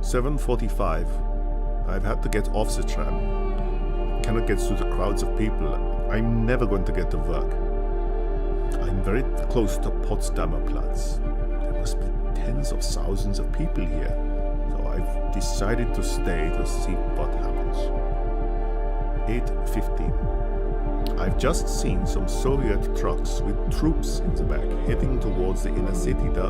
7:45. I've had to get off the tram. Cannot get through the crowds of people. I'm never going to get to work. I'm very close to Potsdamer Platz. There must be tens of thousands of people here. So I've decided to stay to see what happens. 8:15. I've just seen some Soviet trucks with troops in the back heading towards the inner city. There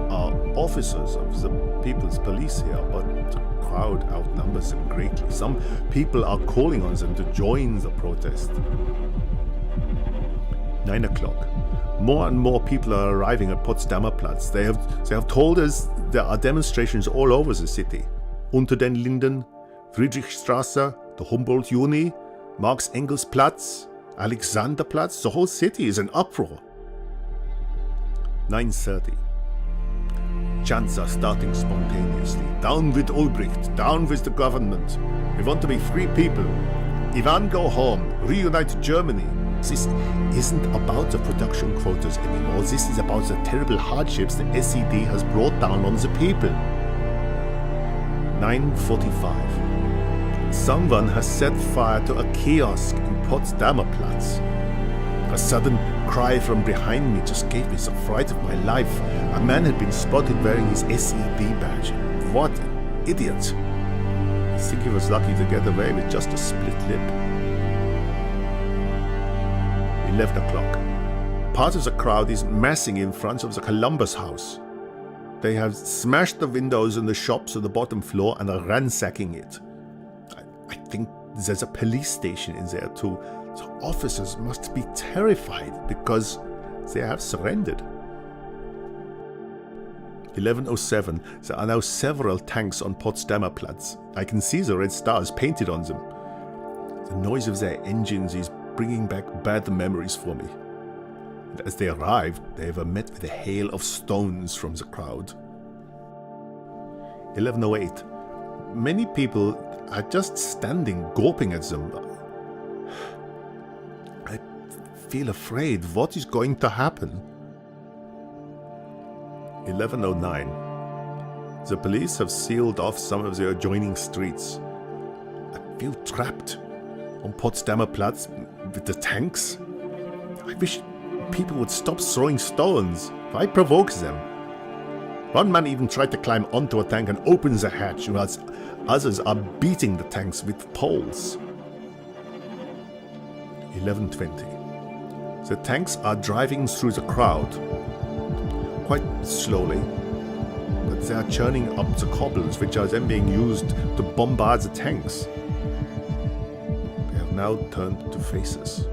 are officers of the People's Police here, but the crowd outnumbers them greatly. Some people are calling on them to join the protest. 9 o'clock. More and more people are arriving at Potsdamer Platz. They have told us there are demonstrations all over the city. Untertiteln, Friedrichstraße, the Humboldt Juni, Marx-Engels-Platz, Alexanderplatz. The whole city is in uproar. 9:30. Chants are starting spontaneously. Down with Ulbricht, down with the government. We want to be free people. Ivan, go home. Reunite Germany. This isn't about the production quotas anymore. This is about the terrible hardships the SED has brought down on the people. 9:45. Someone has set fire to a kiosk in Potsdamer Platz. A sudden cry from behind me just gave me the fright of my life. A man had been spotted wearing his SED badge. What an idiot. I think he was lucky to get away with just a split lip. 11 o'clock. Part of the crowd is massing in front of the Columbus House. They have smashed the windows in the shops on the bottom floor and are ransacking it. I think there's a police station in there too. The officers must be terrified because they have surrendered. 11:07. There are now several tanks on Potsdamer Platz. I can see the red stars painted on them. The noise of their engines is bringing back bad memories for me. And as they arrived, they were met with a hail of stones from the crowd. 11:08. Many people are just standing, gawping at them. I feel afraid. What is going to happen? 11:09. The police have sealed off some of the adjoining streets. I feel trapped on Potsdamer Platz with the tanks. I wish people would stop throwing stones. Why provoke them? One man even tried to climb onto a tank and open the hatch, whilst others are beating the tanks with poles. 11:20. The tanks are driving through the crowd, quite slowly, but they are churning up the cobbles, which are then being used to bombard the tanks. They have now turned to faces.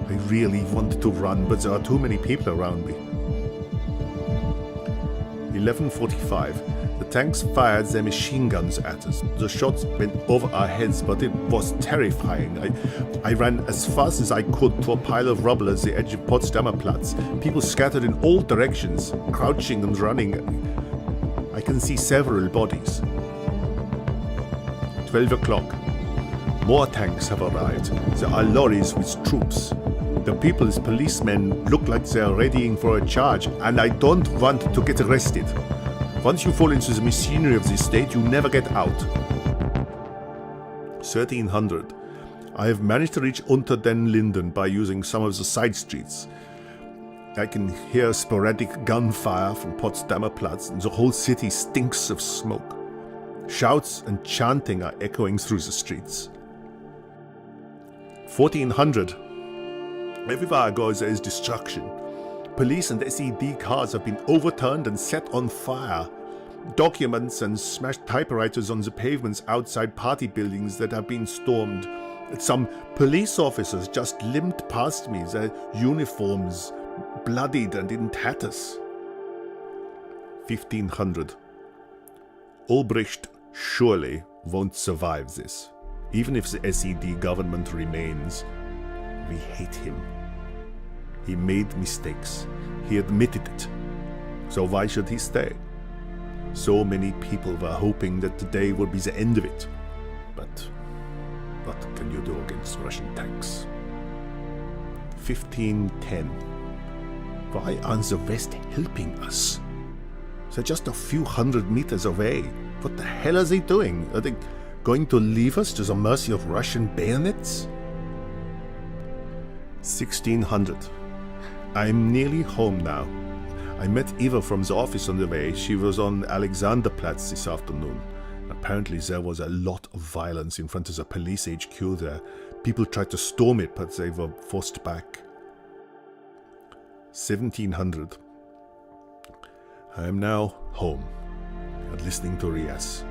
I really wanted to run, but there are too many people around me. 11:45. The tanks fired their machine guns at us. The shots went over our heads, but it was terrifying. I ran as fast as I could to a pile of rubble at the edge of Potsdamer Platz. People scattered in all directions, crouching and running. I can see several bodies. 12 o'clock. More tanks have arrived. There are lorries with troops. The People's Policemen look like they are readying for a charge, and I don't want to get arrested. Once you fall into the machinery of this state, you never get out. 1300. I have managed to reach Untertiteln by using some of the side streets. I can hear sporadic gunfire from Potsdamer Platz, and the whole city stinks of smoke. Shouts and chanting are echoing through the streets. 1400. Everywhere I go, there is destruction. Police and SED cars have been overturned and set on fire. Documents and smashed typewriters on the pavements outside party buildings that have been stormed. Some police officers just limped past me, their uniforms bloodied and in tatters. 1500. Ulbricht surely won't survive this. Even if the SED government remains, we hate him. He made mistakes. He admitted it. So why should he stay? So many people were hoping that today would be the end of it. But what can you do against Russian tanks? 1510. Why aren't the West helping us? They're just a few hundred meters away. What the hell are they doing? Are they going to leave us to the mercy of Russian bayonets? 1600. I'm nearly home now. I met Eva from the office on the way. She was on Alexanderplatz this afternoon. Apparently there was a lot of violence in front of the police HQ there. People tried to storm it, but they were forced back. 1700. I am now home and listening to Rias.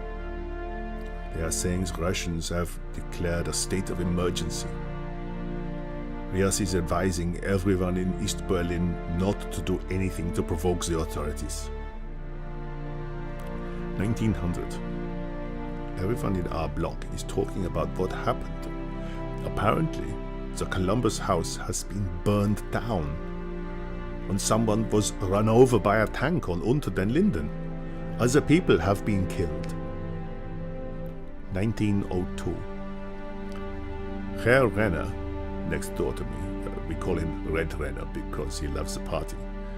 They are saying the Russians have declared a state of emergency. Rias is advising everyone in East Berlin not to do anything to provoke the authorities. 1900. Everyone in our block is talking about what happened. Apparently, the Columbus house has been burned down, and someone was run over by a tank on Unter den Linden. Other people have been killed. 1902. Herr Renner, next door to me, we call him Red Renner because he loves the party.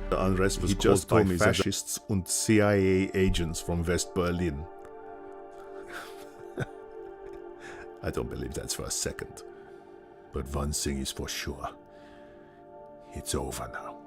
The unrest was caused by fascists and CIA agents from West Berlin. I don't believe that's for a second. But one thing is for sure. It's over now.